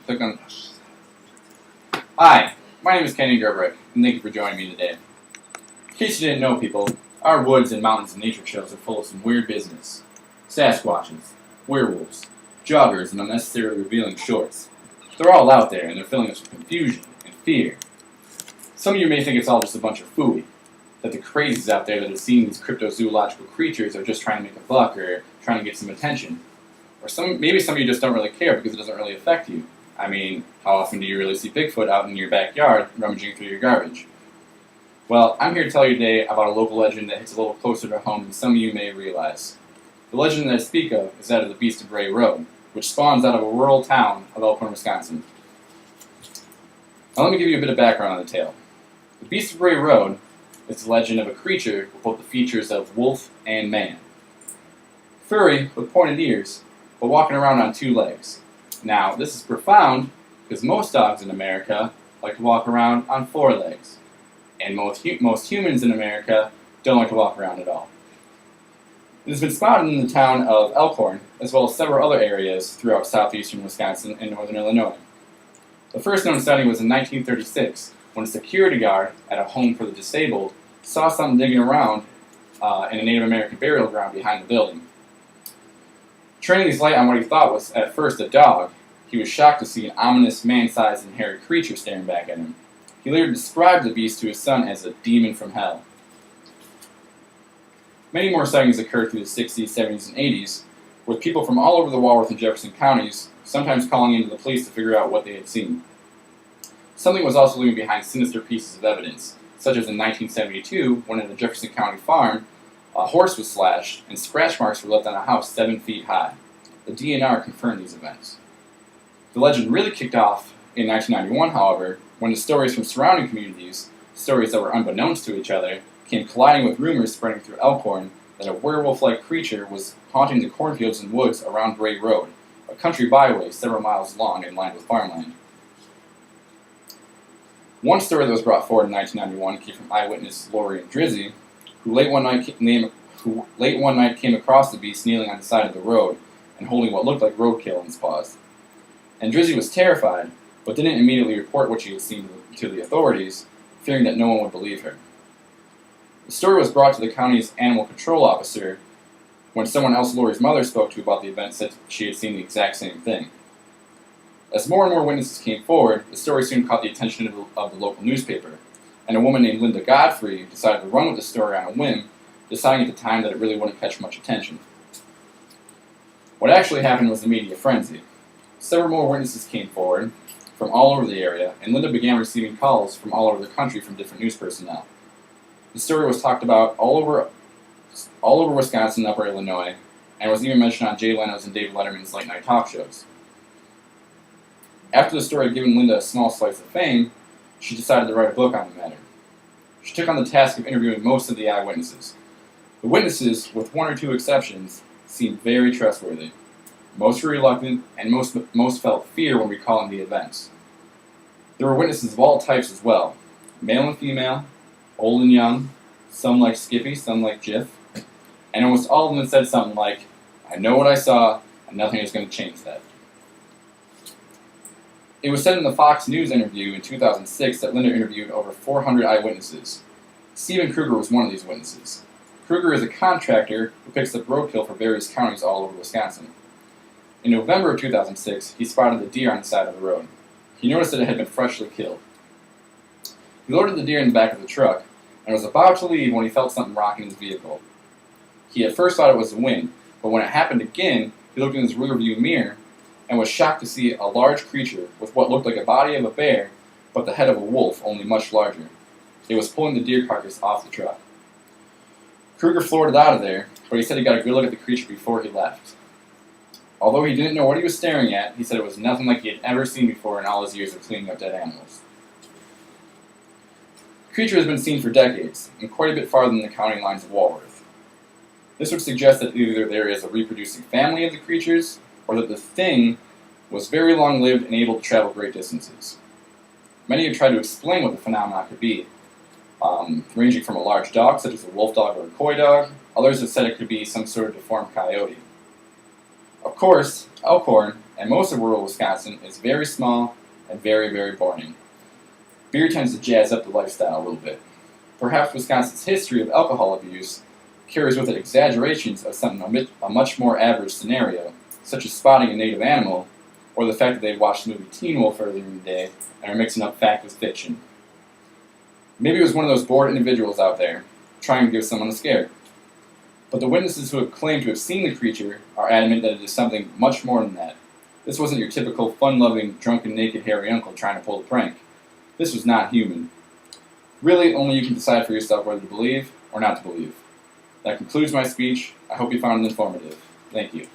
Click on. Hi, my name is Kenny Gerbrick, and thank you for joining me today. In case you didn't know, people, our woods and mountains and nature trails are full of some weird business. Sasquatches, werewolves, joggers, and unnecessarily revealing shorts. They're all out there, and they're filling us with confusion and fear. Some of you may think it's all just a bunch of phooey, that the crazies out there that have seen these cryptozoological creatures are just trying to make a buck or trying to get some attention. Or maybe some of you just don't really care because it doesn't really affect you. I mean, how often do you really see Bigfoot out in your backyard rummaging through your garbage? Well, I'm here to tell you today about a local legend that hits a little closer to home than some of you may realize. The legend that I speak of is that of the Beast of Bray Road, which spawns out of a rural town of Elkhorn, Wisconsin. Now let me give you a bit of background on the tale. The Beast of Bray Road is the legend of a creature with both the features of wolf and man. Furry with pointed ears, but walking around on two legs. Now, this is profound because most dogs in America like to walk around on four legs, and most humans in America don't like to walk around at all. It has been spotted in the town of Elkhorn, as well as several other areas throughout southeastern Wisconsin and northern Illinois. The first known sighting was in 1936, when a security guard at a home for the disabled saw something digging around in a Native American burial ground behind the building. Turning his light on what he thought was at first a dog, he was shocked to see an ominous man-sized and hairy creature staring back at him. He later described the beast to his son as a demon from hell. Many more sightings occurred through the 60s, 70s, and 80s, with people from all over the Walworth and Jefferson counties sometimes calling into the police to figure out what they had seen. Something was also leaving behind sinister pieces of evidence, such as in 1972, when at a Jefferson County farm, a horse was slashed, and scratch marks were left on a house 7 feet high. The DNR confirmed these events. The legend really kicked off in 1991, however, when the stories from surrounding communities, stories that were unbeknownst to each other, came colliding with rumors spreading through Elkhorn that a werewolf-like creature was haunting the cornfields and woods around Bray Road, a country byway several miles long and lined with farmland. One story that was brought forward in 1991 came from eyewitness Lori and Drizzy, who late one night came across the beast kneeling on the side of the road and holding what looked like roadkill in his paws. And Drizzy was terrified, but didn't immediately report what she had seen to the authorities, fearing that no one would believe her. The story was brought to the county's animal control officer when someone else Lori's mother spoke to about the event said she had seen the exact same thing. As more and more witnesses came forward, the story soon caught the attention of the local newspaper, and a woman named Linda Godfrey decided to run with the story on a whim, deciding at the time that it really wouldn't catch much attention. What actually happened was a media frenzy. Several more witnesses came forward from all over the area, and Linda began receiving calls from all over the country from different news personnel. The story was talked about all over Wisconsin and Upper Illinois, and was even mentioned on Jay Leno's and David Letterman's late-night talk shows. After the story had given Linda a small slice of fame, she decided to write a book on the matter. She took on the task of interviewing most of the eyewitnesses. The witnesses, with one or two exceptions, seemed very trustworthy. Most were reluctant, and most felt fear when recalling the events. There were witnesses of all types as well, male and female, old and young, some like Skippy, some like Jiff, and almost all of them said something like, "I know what I saw, and nothing is going to change that." It was said in the Fox News interview in 2006 that Linda interviewed over 400 eyewitnesses. Stephen Kruger was one of these witnesses. Kruger is a contractor who picks up roadkill for various counties all over Wisconsin. In November of 2006, he spotted the deer on the side of the road. He noticed that it had been freshly killed. He loaded the deer in the back of the truck and was about to leave when he felt something rocking his vehicle. He at first thought it was the wind, but when it happened again, he looked in his rearview mirror and was shocked to see a large creature with what looked like a body of a bear, but the head of a wolf, only much larger. It was pulling the deer carcass off the truck. Kruger floated out of there, but he said he got a good look at the creature before he left. Although he didn't know what he was staring at, he said it was nothing like he had ever seen before in all his years of cleaning up dead animals. The creature has been seen for decades, and quite a bit farther than the county lines of Walworth. This would suggest that either there is a reproducing family of the creatures, or that the thing was very long-lived and able to travel great distances. Many have tried to explain what the phenomenon could be, ranging from a large dog, such as a wolf dog or a coy dog. Others have said it could be some sort of deformed coyote. Of course, Elkhorn and most of rural Wisconsin is very small and very, very boring. Beer tends to jazz up the lifestyle a little bit. Perhaps Wisconsin's history of alcohol abuse carries with it exaggerations of something a much more average scenario, such as spotting a native animal, or the fact that they watched the movie Teen Wolf earlier in the day and are mixing up fact with fiction. Maybe it was one of those bored individuals out there, trying to give someone a scare. But the witnesses who have claimed to have seen the creature are adamant that it is something much more than that. This wasn't your typical fun-loving, drunken, naked, hairy uncle trying to pull a prank. This was not human. Really, only you can decide for yourself whether to believe or not to believe. That concludes my speech. I hope you found it informative. Thank you.